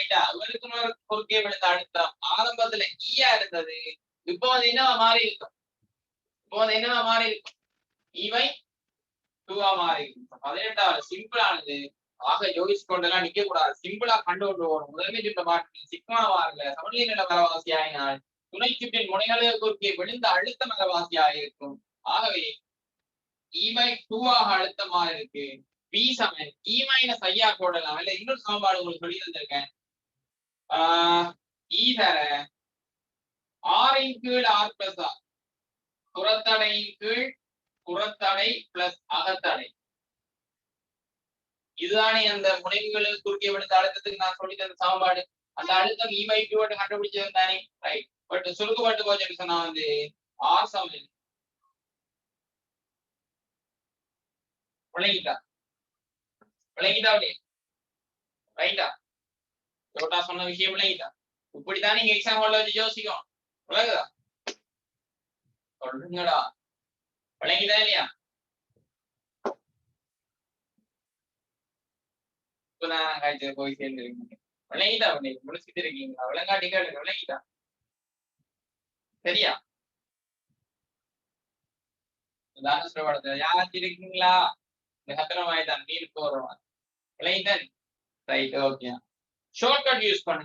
ரைட்டா? இவருக்கு குறுக்கே விழுந்த அழுத்தம் ஆரம்பத்துல ஈயா இருந்தது. இப்போ அது என்னவா மாறி இருக்கும்? இப்போ அது என்னவா மாறி இருக்கும்? இவை 2 மாறி இருக்கும். 18வது சிம்பிளானது. ஆக யோசிச்சு கொண்டெல்லாம் நிக்க கூடாது. சிம்பிளா கண்டு கொண்டு போகணும். முதன்மை சுற்ற மாற்று சிக்மாவா இல்ல சமநிலை நில வரவாசியாயினால் துணை சுற்றின் முனைகளுக்கு குறுக்கே விழுந்த அழுத்தம் வரவாசியாக இருக்கும். ஆகவே இவை 2 அழுத்தமா இருக்கு. பி சமன் இ மைனஸ் ஐயா போடலாம். இல்ல இன்னொரு சமன்பாடு உங்களுக்கு சொல்லி தந்திருக்கேன். ஈ தர ஆரின் கீழ் ஆர் பிளஸ் ஆர் புறத்தடையின் கீழ் புறத்தடை பிளஸ் அகத்தடை. இதுதானே அந்த முனைவுகளுக்கு குறுக்கே விழுந்த அழுத்தத்துக்கு நான் சொல்லி தந்த சமன்பாடு. அந்த அழுத்தம் இ பை 2 கண்டுபிடிச்சது தானே, ரைட். பட் சுருக்கப்பட்டு போச்சு சொன்னா வந்து ஆர் சமன் விளங்கிட்டா ரைட்டா? டோட்டா சொன்ன விஷயம் விளங்கிட்டா? இப்படித்தான் நீங்க எக்ஸாம் ஹால்ல வச்சு யோசிக்கும். விளங்குதா? சொல்லுங்கடா, விளங்கிதா இல்லையா? இப்பதான் காய்ச்சல் போய் சேர்ந்துருக்கீங்க. விளங்கிட்டா? முடிச்சுட்டு இருக்கீங்களா? விளங்காட்டி கேளுங்க. விளங்கிட்டா? சரியா? தானஸ்வர படத்துல யாராச்சும் இருக்கீங்களா? இந்த சத்திரமாயிதான் மீன் போறோம். விளங்கிதான்? Right, okay. ஷார்ட்கட் யூஸ் பண்ணுங்க.